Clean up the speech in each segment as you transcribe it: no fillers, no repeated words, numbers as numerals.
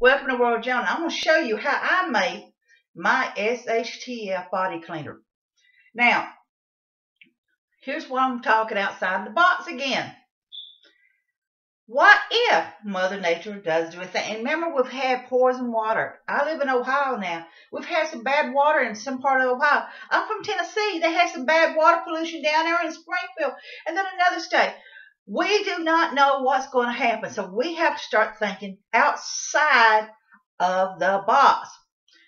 Welcome to World Joan. I'm going to show you how I made my SHTF body cleaner. Now, here's what I'm talking outside the box again. What if Mother Nature does do a thing? And remember, we've had poison water. I live in Ohio now. We've had some bad water in some part of Ohio. I'm from Tennessee. They had some bad water pollution down there in Springfield. And then another state. We do not know what's going to happen. So we have to start thinking outside of the box.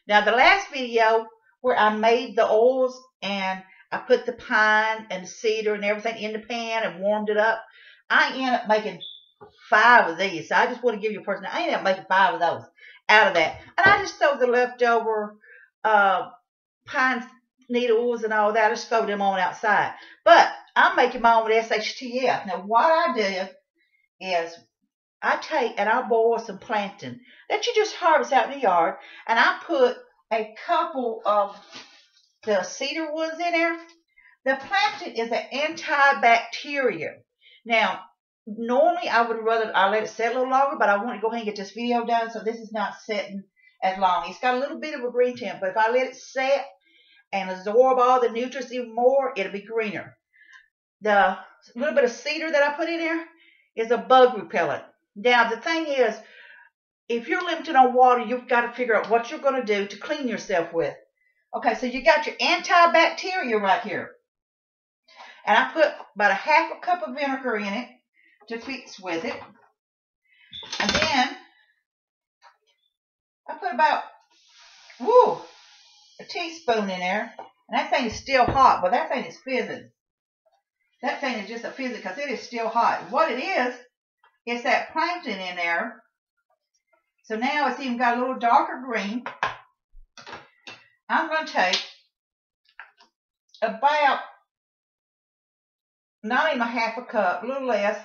Now, the last video where I made the oils and I put the pine and the cedar and everything in the pan and warmed it up, I ended up making 5 of these. So I just want to give you a person. I ended up making 5 of those out of that. And I just throw the leftover pine needles and all that. I just throw them on outside. But I'm making my own with SHTF. Now, what I do is I take and I boil some plantain that you just harvest out in the yard, and I put a couple of the cedar ones in there. The plantain is an antibacterial. Now, normally I would rather I let it set a little longer, but I want to go ahead and get this video done, so this is not setting as long. It's got a little bit of a green tint, but if I let it set and absorb all the nutrients even more, it'll be greener. The little bit of cedar that I put in there is a bug repellent. Now, the thing is, if you're limited on water, you've got to figure out what you're going to do to clean yourself with. Okay, so you got your antibacterial right here. And I put about a 1/2 cup of vinegar in it to fix with it. And then I put about, a teaspoon in there. And that thing is still hot, but that thing is fizzing. That thing is just a fizzing because it is still hot. What it is that plantain in there. So now it's even got a little darker green. I'm going to take about, not even a 1/2 cup, a little less,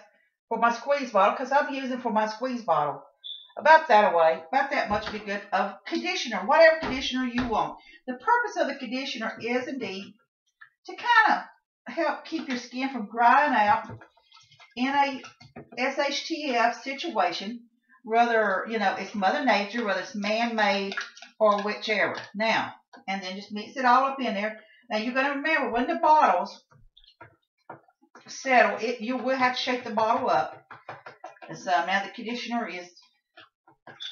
for my squeeze bottle, because I'm using for my squeeze bottle. About that away, about that much would be good, of conditioner, whatever conditioner you want. The purpose of the conditioner is indeed to kind of help keep your skin from drying out in a SHTF situation, whether, it's Mother Nature, whether it's man-made or whichever. Now, and then just mix it all up in there. Now, you're going to remember when the bottles settle, you will have to shake the bottle up. And so now the conditioner is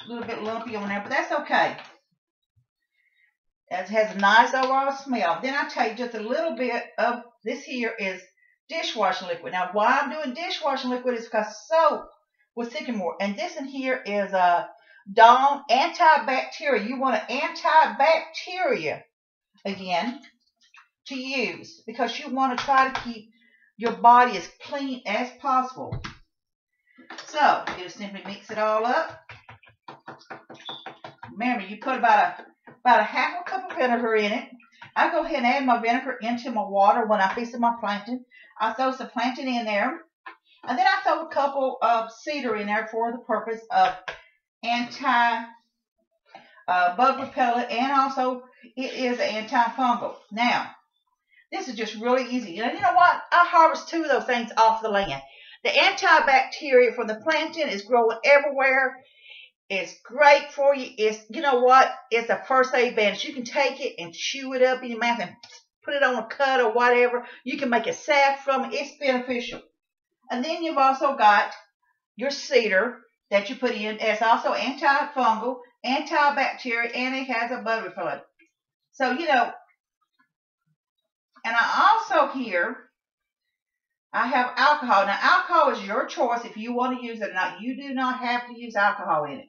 a little bit lumpy on there, but that's okay. It has a nice overall smell. Then I take just a little bit of this here is dishwashing liquid. Now, why I'm doing dishwashing liquid is because soap will thicken more. And this in here is a Dawn antibacterial. You want an antibacterial again to use because you want to try to keep your body as clean as possible. So you just simply mix it all up. Remember, you put about a 1/2 cup of vinegar in it. I go ahead and add my vinegar into my water when I fix my plantain. I throw some plantain in there. And then I throw a couple of cedar in there for the purpose of anti-bug repellent, and also it is antifungal. Now, this is just really easy. And you know what? I harvest 2 of those things off the land. The antibacterial from the plantain is growing everywhere. It's great for you. It's, you know what? It's a first aid bandage. You can take it and chew it up in your mouth and put it on a cut or whatever. You can make a salve from it. It's beneficial. And then you've also got your cedar that you put in. It's also antifungal, antibacterial, and it has a bug repellent. So, and I also here, I have alcohol. Now, alcohol is your choice if you want to use it or not. You do not have to use alcohol in it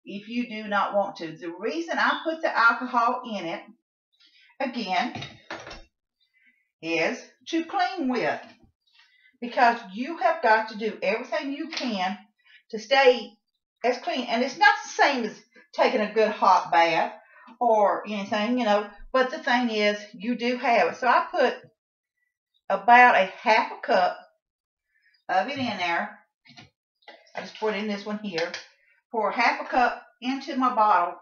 if you do not want to. The reason I put the alcohol in it, again, is to clean with. Because you have got to do everything you can to stay as clean. And it's not the same as taking a good hot bath or anything, But the thing is, you do have it. So I put about a 1/2 cup of it in there. I just put in this one here. Pour 1/2 cup into my bottle,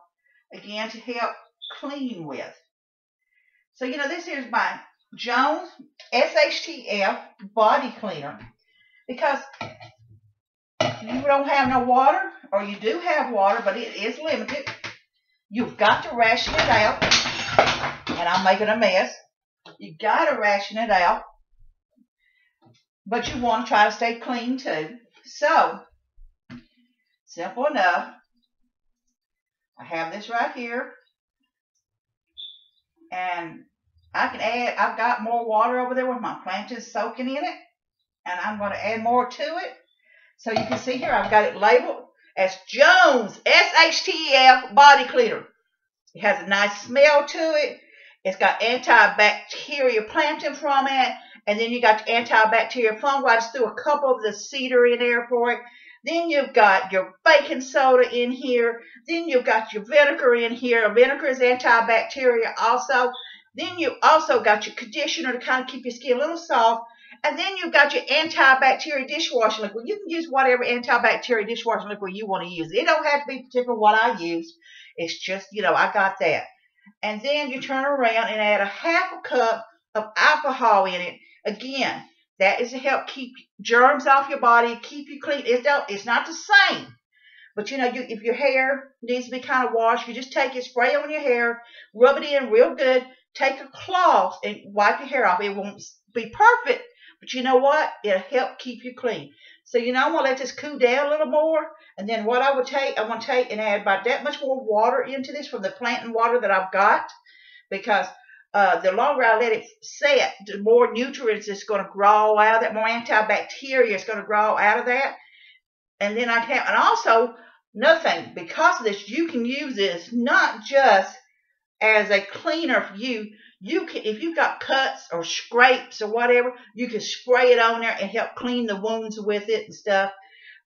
again, to help clean with. So, this here's my Joan's SHTF body cleaner, because you don't have no water, or you do have water, but it is limited, you've got to ration it out. And I'm making a mess. You got to ration it out. But you want to try to stay clean too. So, simple enough. I have this right here. And I can add, I've got more water over there with my plantain soaking in it. And I'm going to add more to it. So you can see here, I've got it labeled as Joan's SHTF body cleaner. It has a nice smell to it. It's got antibacterial plantain from it. And then you got the antibacterial fungi. I just threw a couple of the cedar in there for it. Then you've got your baking soda in here. Then you've got your vinegar in here. Vinegar is antibacterial also. Then you also got your conditioner to kind of keep your skin a little soft. And then you've got your antibacterial dishwashing liquid. You can use whatever antibacterial dishwashing liquid you want to use. It don't have to be particular what I used. It's just, I got that. And then you turn around and add a half a cup of alcohol in it. Again, that is to help keep germs off your body, keep you clean. It's not the same. But, if your hair needs to be kind of washed, you just take it, spray it on your hair, rub it in real good, take a cloth and wipe your hair off. It won't be perfect, but you know what? It'll help keep you clean. So, I'm going to let this cool down a little more. And then what I want to take and add about that much more water into this from the plantain water that I've got. Because the longer I let it set, the more nutrients it's going to grow out of that, more antibacteria is going to grow out of that. And then and also, another thing, because of this, you can use this not just as a cleaner for you. You can, if you've got cuts or scrapes or whatever, you can spray it on there and help clean the wounds with it and stuff.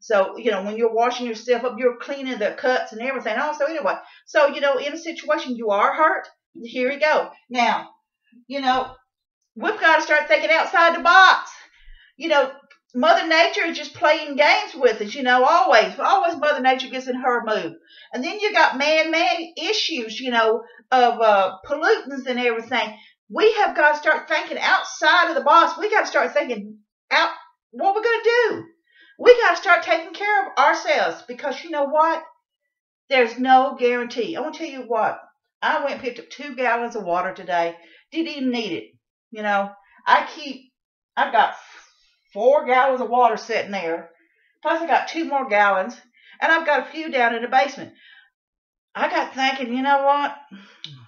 So, when you're washing yourself up, you're cleaning the cuts and everything. Also, anyway, so, in a situation you are hurt, here we go. Now, we've got to start thinking outside the box. Mother Nature is just playing games with us, always Mother Nature gets in her mood. And then you got man-made issues, of pollutants and everything. We have got to start thinking outside of the box. We got to start thinking out what we're going to do. We got to start taking care of ourselves because you know what? There's no guarantee. I want to tell you what. I went and picked up 2 gallons of water today. Didn't even need it. I've got 4 gallons of water sitting there. Plus I got 2 more gallons. And I've got a few down in the basement. I got thinking, you know what?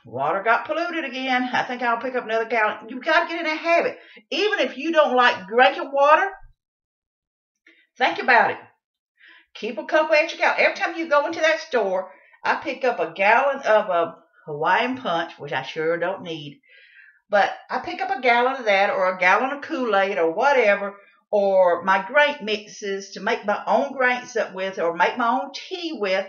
Water got polluted again. I think I'll pick up another gallon. You've got to get in a habit. Even if you don't like drinking water, think about it. Keep a couple extra gallons. Every time you go into that store, I pick up a gallon of a Hawaiian punch, which I sure don't need. But I pick up a gallon of that or a gallon of Kool-Aid or whatever, or my grape mixes to make my own grapes up with or make my own tea with.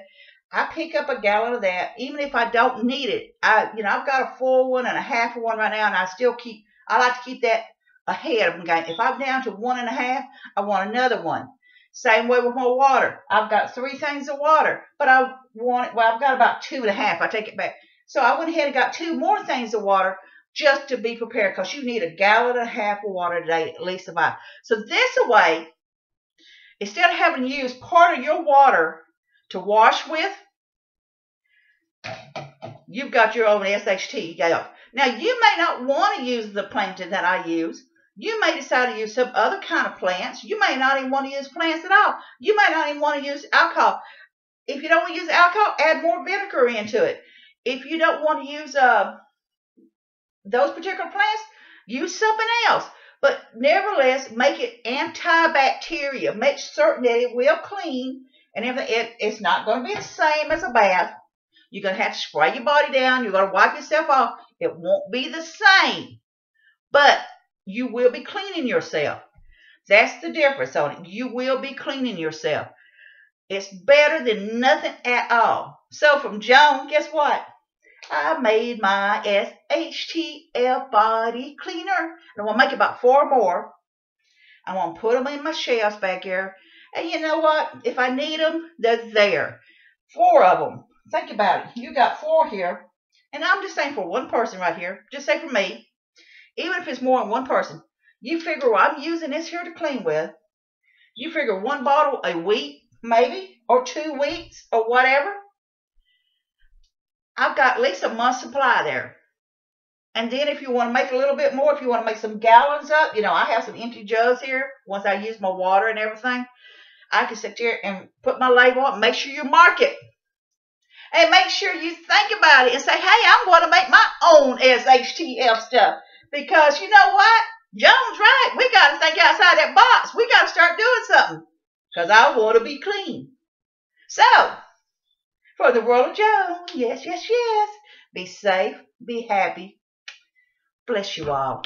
I pick up a gallon of that, even if I don't need it. I've got a full one and a half of one right now, and I like to keep that ahead of them. If I'm down to 1.5, I want another one. Same way with my water. I've got 3 things of water, but I've got about 2.5. I take it back. So I went ahead and got 2 more things of water just to be prepared because you need 1.5 gallons of water today, at least of mine. So this way, instead of having to use part of your water to wash with, you've got your own SHTF. Now, you may not want to use the plantain that I use. You may decide to use some other kind of plants. You may not even want to use plants at all. You may not even want to use alcohol. If you don't want to use alcohol, add more vinegar into it. If you don't want to use those particular plants, use something else. But nevertheless, make it antibacterial. Make certain that it will clean and everything. It's not going to be the same as a bath. You're going to have to spray your body down. You're going to wipe yourself off. It won't be the same. But you will be cleaning yourself. That's the difference on it. You will be cleaning yourself. It's better than nothing at all. So from Joan, guess what? I made my SHTF body cleaner. And I'm going to make about 4 more. I'm going to put them in my shelves back here. And you know what? If I need them, they're there. 4 of them. Think about it. You got 4 here. And I'm just saying for one person right here. Just say for me. Even if it's more than one person. You figure I'm using this here to clean with. You figure 1 bottle a week maybe, or 2 weeks, or whatever. I've got at least a month's supply there. And then if you want to make a little bit more, if you want to make some gallons up, I have some empty jugs here. Once I use my water and everything, I can sit there and put my label on. Make sure you mark it. And make sure you think about it and say, hey, I'm going to make my own SHTF stuff. Because you know what? Joan's right. We got to think outside that box. We got to start doing something. Because I want to be clean. So, for the world of Joan, yes, yes, yes. Be safe. Be happy. Bless you all.